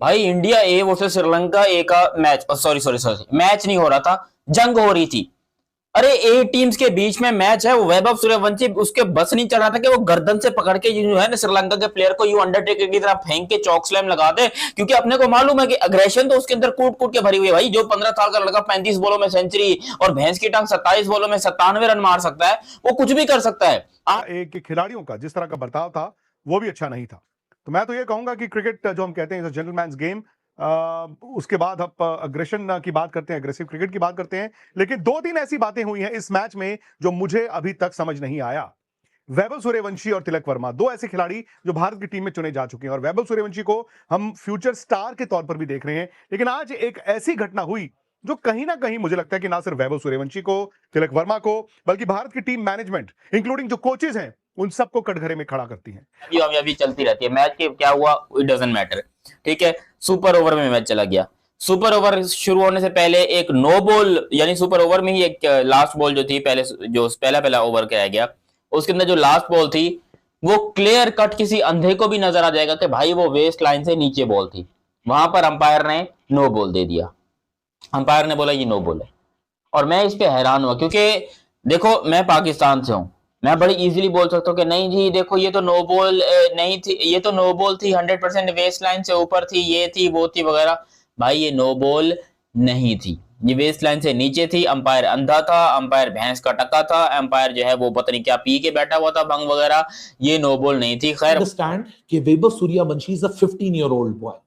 भाई India A versus Sri Lanka ए का match, sorry sorry sorry, match नहीं हो रहा था, जंग हो रही थी। अरे ए टीम्स के बीच में मैच है, वो वैभव सूर्यवंशी उसके बस नहीं चढ़ रहा था कि वो गर्दन से पकड़ के जो है ना श्रीलंका के प्लेयर को यू अंडरटेकर की तरह फेंक के चौक स्लैम लगा दे, क्योंकि अपने को मालूम है कि अग्रेशन तो उसके अंदर कूट कूट के भरी हुई है भाई। जो 15 साल का लड़का 35 बॉलों में सेंचुरी और भैंस की टांग 27 बॉलों में 97 रन मार सकता है, वो कुछ भी कर सकता है। एक खिलाड़ियों का जिस तरह का बर्ताव था वो भी अच्छा नहीं था। तो मैं तो ये कहूंगा कि क्रिकेट जो हम कहते हैं जेंटलमैन्स गेम, उसके बाद हम अग्रेशन की बात करते हैं, अग्रेसिव क्रिकेट की बात करते हैं। लेकिन दो तीन ऐसी बातें हुई हैं इस मैच में जो मुझे अभी तक समझ नहीं आया। वैभव सूर्यवंशी और तिलक वर्मा, दो ऐसे खिलाड़ी जो भारत की टीम में चुने जा चुके हैं, और वैभव सूर्यवंशी को हम फ्यूचर स्टार के तौर पर भी देख रहे हैं। लेकिन आज एक ऐसी घटना हुई जो कहीं ना कहीं मुझे लगता है कि ना सिर्फ वैभव सूर्यवंशी को, तिलक वर्मा को, बल्कि भारत की टीम मैनेजमेंट इंक्लूडिंग जो कोचेज हैं उन सबको कटघरे में खड़ा करती है। अभी चलती रहती है, मैच के क्या हुआ इट डजंट मैटर, ठीक है। सुपर ओवर में मैच चला गया। सुपर ओवर शुरू होने से पहले एक नो बॉल, यानी सुपर ओवर में ही एक लास्ट बॉल जो थी, पहले जो पहला ओवर कराया गया, उसके अंदर जो लास्ट बॉल थी वो क्लियर कट किसी अंधे को भी नजर आ जाएगा कि भाई वो वेस्ट लाइन से नीचे बॉल थी। वहां पर अंपायर ने नो बॉल दे दिया, अंपायर ने बोला ये नो बॉल है। और मैं इस पे हैरान हुआ, क्योंकि देखो मैं पाकिस्तान से हूं, मैं बड़ी इजीली बोल सकता हूँ कि नहीं जी देखो ये तो नो बॉल नहीं थी, ये तो नो बॉल थी, 100% वेस्ट लाइन से ऊपर थी, ये थी वो थी वगैरह। भाई ये नो बॉल नहीं थी, ये वेस्ट लाइन से नीचे थी। अंपायर अंधा था, अंपायर भैंस का टक्का था, अंपायर जो है वो पता नहीं क्या पी के बैठा हुआ था, भंग वगैरह, ये नो बॉल नहीं थी। खैर अंडरस्टैंड कि Vaibhav Suryavanshi is a 15-year-old boy.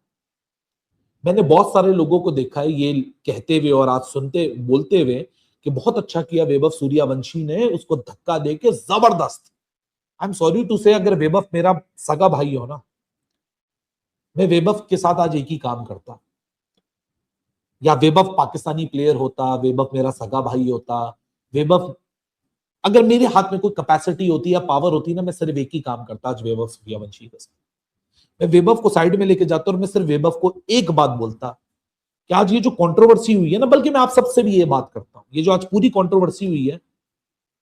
मैंने बहुत सारे लोगों को देखा है ये कहते हुए और आज सुनते बोलते हुए कि बहुत अच्छा किया वैभव सूर्यवंशी ने उसको धक्का देके, जबरदस्त। आई एम सॉरी टू से, अगर वैभव मेरा सगा भाई हो ना, मैं वैभव के साथ आज एक ही काम करता। या वैभव पाकिस्तानी प्लेयर होता, वैभव मेरा सगा भाई होता, वैभव अगर मेरे हाथ में कोई कैपेसिटी होती या पावर होती ना, मैं सिर्फ एक ही काम करता आज वैभव सूर्यवंशी के साथ। मैं वैभव को साइड में लेके जाता और मैं सिर्फ वैभव को एक बात बोलता कि आज ये जो कंट्रोवर्सी हुई है ना, बल्कि मैं आप सबसे भी ये बात करता हूं, ये जो आज पूरी कंट्रोवर्सी हुई है।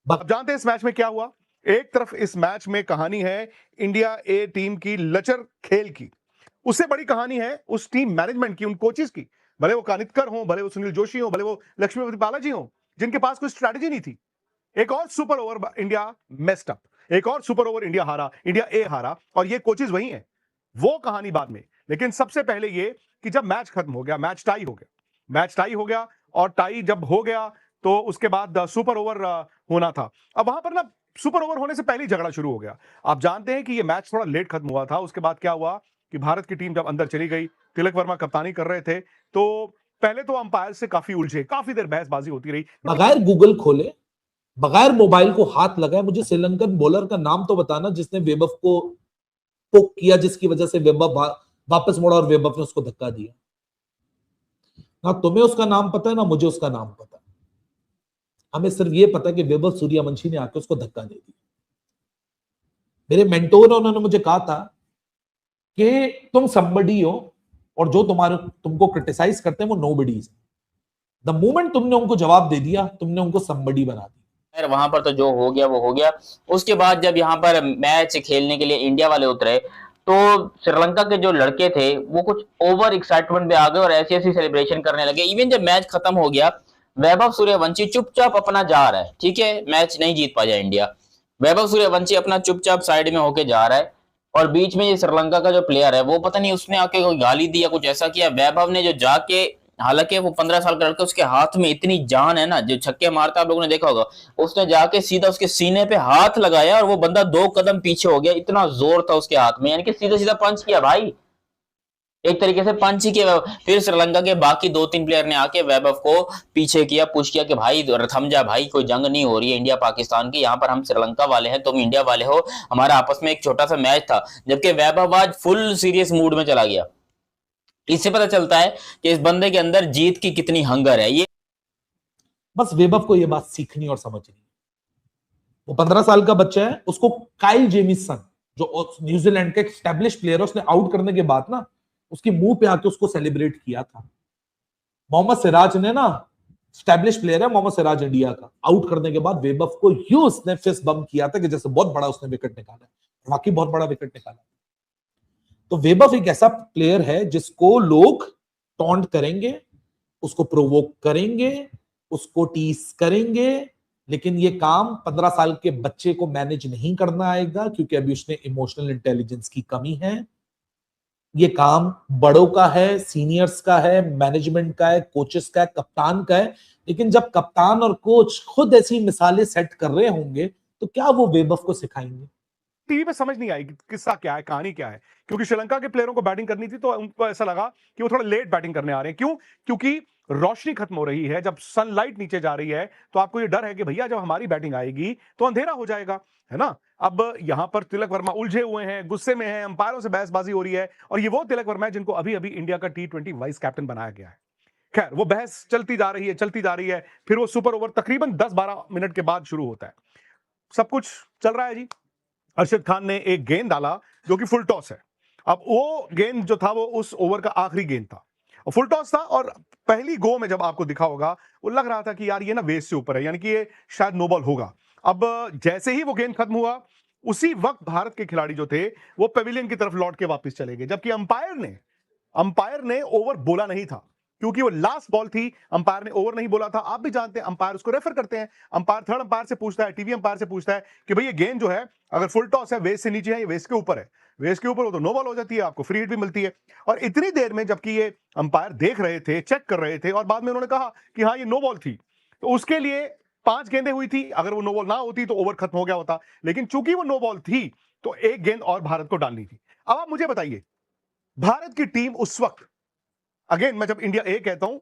आप जानते हैं इस मैच में क्या हुआ? एक तरफ इस मैच में कहानी है इंडिया ए टीम की लचर खेल की, उससे बड़ी कहानी है उस टीम मैनेजमेंट की, उन कोचेस की, भले वो कानितकर हो, भले वो सुनील जोशी हो, भले वो लक्ष्मीपति बालाजी हो, जिनके पास कोई स्ट्रैटेजी नहीं थी। एक और super over India messed up, एक और सुपर ओवर इंडिया हारा, इंडिया ए हारा, और ये कोचेस वही हैं। वो कहानी बाद में। लेकिन सबसे पहले ये कि जब मैच खत्म हो गया, मैच टाई हो गया, मैच टाई हो गया, और टाई जब हो गया तो उसके बाद सुपर ओवर होना था। अब वहां पर ना सुपर ओवर होने से पहले ही झगड़ा शुरू हो गया। आप जानते हैं कि ये मैच थोड़ा लेट खत्म हुआ था। उसके बाद क्या हुआ कि भारत की टीम जब अंदर चली गई, तिलक वर्मा कप्तानी कर रहे थे, तो पहले तो अंपायर से काफी उलझे, काफी देर बहसबाजी होती रही। बगैर गूगल खोले, बगैर मोबाइल को हाथ लगाए, मुझे श्रीलंकन बॉलर का नाम तो बताना जिसने वैभव को पोक किया, जिसकी वजह से वैभव वापस मुड़ा और वैभव ने उसको धक्का दिया। ना तुम्हें उसका नाम पता है ना मुझे उसका नाम पता है। हमें सिर्फ ये पता है कि वैभव सूर्यवंशी ने आके उसको धक्का दे दिया। मेरे मेंटोर ने, उन्होंने मुझे कहा था कि तुम समबडी हो और जो तुमको क्रिटिसाइज करते हैं वो नोबडीज है। द मोमेंट तुमने उनको जवाब दे दिया, तुमने उनको समबडी बना दिया। वहां पर तो जो हो गया वो हो गया। उसके बाद जब यहाँ पर मैच खेलने के लिए इंडिया वाले उतरे तो श्रीलंका के जो लड़के थे वो कुछ ओवर एक्साइटमेंट में आ गए और ऐसी ऐसी सेलिब्रेशन करने लगे। इवन जब मैच खत्म हो गया, वैभव सूर्यवंशी चुपचाप अपना जा रहा है, ठीक है, मैच नहीं जीत पाया इंडिया, वैभव सूर्यवंशी अपना चुपचाप साइड में होके जा रहा है, और बीच में ये श्रीलंका का जो प्लेयर है वो पता नहीं उसने आके कोई गाली दी या कुछ ऐसा किया। वैभव ने जो जाके, हालांकि वो 15 साल का लड़का, उसके हाथ में इतनी जान है ना, जो छक्के मारता आप लोगों ने देखा होगा, उसने जाके सीधा उसके सीने पे हाथ लगाया और वो बंदा 2 कदम पीछे हो गया, इतना जोर था उसके हाथ में, यानी कि सीधा सीधा पंच किया भाई, एक तरीके से पंच ही किया। फिर श्रीलंका के बाकी 2-3 प्लेयर ने आके वैभव को पीछे किया, पुश किया कि भाई थम जा भाई, कोई जंग नहीं हो रही है इंडिया पाकिस्तान की, यहाँ पर हम श्रीलंका वाले हैं, तुम इंडिया वाले हो, हमारा आपस में एक छोटा सा मैच था। जबकि वैभव आज फुल सीरियस मूड में चला गया। इससे पता चलता है कि इस बंदे के अंदर जीत की कितनी हंगर है। ये बस वैभव को ये बात सीखनी और समझनी। वो 15 साल का बच्चा है, उसको काइल जेमिसन जो न्यूजीलैंड के एस्टैब्लिश प्लेयर है, उसने आउट करने के बाद ना उसके मुंह पे आके उसको सेलिब्रेट किया था। मोहम्मद सिराज ने ना, एस्टैब्लिश प्लेयर है मोहम्मद सिराज इंडिया का, आउट करने के बाद वैभव को यूं उसने फिस्ट बम किया था कि जैसे बहुत बड़ा उसने विकेट निकाला, वाकई बहुत बड़ा विकेट निकाला। तो वेबव एक ऐसा प्लेयर है जिसको लोग टॉन्ट करेंगे, उसको प्रोवोक करेंगे, उसको टीस करेंगे, लेकिन ये काम 15 साल के बच्चे को मैनेज नहीं करना आएगा क्योंकि अभी उसमें इमोशनल इंटेलिजेंस की कमी है। ये काम बड़ों का है, सीनियर्स का है, मैनेजमेंट का है, कोचेस का है, कप्तान का है। लेकिन जब कप्तान और कोच खुद ऐसी मिसालें सेट कर रहे होंगे तो क्या वो वेबव को सिखाएंगे? टीवी पे समझ नहीं आई कि किस्सा क्या है, कहानी क्या है, क्योंकि श्रीलंका के प्लेयरों को बैटिंग करनी थी तो उनको ऐसा लगा कि वो थोड़ा लेट बैटिंग करने आ रहे हैं। क्यों? क्योंकि रोशनी खत्म हो रही है, जब सनलाइट नीचे जा रही है तो आपको ये डर है कि भैया जब हमारी बैटिंग आएगी तो अंधेरा हो जाएगा, है ना। अब यहां पर तिलक वर्मा उलझे हुए हैं, गुस्से में हैं, अंपायरों से बहसबाजी हो रही है, और ये वो तिलक वर्मा है जिनको अभी अभी इंडिया का T20 वाइस कैप्टन बनाया गया है। खैर, वो बहस चलती जा रही है, चलती जा रही है, फिर वो सुपर ओवर तकरीबन 10-12 मिनट के बाद शुरू होता है। सब कुछ चल रहा है जी। अरशद खान ने एक गेंद डाला जो कि फुल टॉस है। अब वो गेंद जो था वो उस ओवर का आखिरी गेंद था, और फुल टॉस था, और पहली गो में जब आपको दिखा होगा वो लग रहा था कि यार ये ना वेस्ट से ऊपर है, यानी कि ये शायद नो बॉल होगा। अब जैसे ही वो गेंद खत्म हुआ, उसी वक्त भारत के खिलाड़ी जो थे वो पेविलियन की तरफ लौट के वापस चले गए, जबकि अंपायर ने ओवर बोला नहीं था, क्योंकि वो लास्ट बॉल थी। अंपायर ने ओवर नहीं बोला था। आप भी जानते हैं अंपायर उसको रेफर करते हैं। अंपायर थर्ड अंपायर से पूछता है, टीवी अंपायर से पूछता है कि भाई ये गेंद जो है अगर फुल टॉस है, वेस्ट से नीचे है, ये वेस्ट के ऊपर है, वेस्ट के ऊपर हो तो नो बॉल हो जाती है, आपको फ्री हिट भी मिलती है। और इतनी देर में जबकि ये अंपायर देख रहे थे, चेक कर रहे थे, और बाद में उन्होंने कहा कि हाँ ये नो बॉल थी, तो उसके लिए 5 गेंदें हुई थी। अगर वो नो बॉल ना होती तो ओवर खत्म हो गया होता, लेकिन चूंकि वो नो बॉल थी तो एक गेंद और भारत को डालनी थी। अब आप मुझे बताइए, भारत की टीम उस वक्त, अगेन मैं जब इंडिया ए कहता हूं,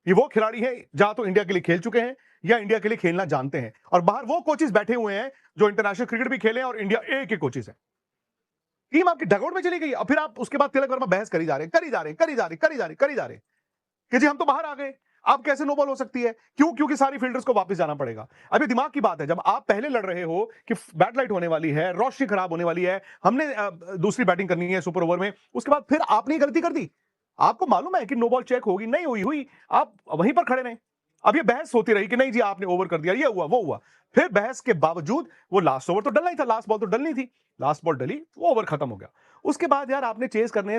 ये वो खिलाड़ी हैं जहां तो इंडिया के लिए खेल चुके हैं या इंडिया के लिए खेलना जानते हैं, और बाहर वो कोचेस बैठे हुए हैं जो इंटरनेशनल क्रिकेट भी खेले हैं और इंडिया ए के कोचेस हैं। टीम आपकी डगआउट में चली गई, और फिर आप उसके बाद तिलक वर्मा बहस करी जा रहे हैं कि जी हम तो बाहर आ गए, आप कैसे नो बॉल हो सकती है? क्यों? क्योंकि सारी फील्डर्स को वापस जाना पड़ेगा। अभी दिमाग की बात है, जब आप पहले लड़ रहे हो कि बैट लाइट होने वाली है, रोशनी खराब होने वाली है, हमने दूसरी बैटिंग करनी है सुपर ओवर में, उसके बाद फिर आपने गलती कर दी। आपको मालूम है कि नो बॉल चेक होगी, नहीं हुई, आप वहीं पर खड़े रहे। अब ये बहस होती रही कि नहीं जी आपने ओवर कर दिया, ये हुआ वो हुआ। फिर बहस के बावजूद वो लास्ट ओवर तो डलना ही था, लास्ट बॉल तो डलनी थी, लास्ट बॉल डली, वो ओवर खत्म हो गया। उसके बाद यार आपने चेज करने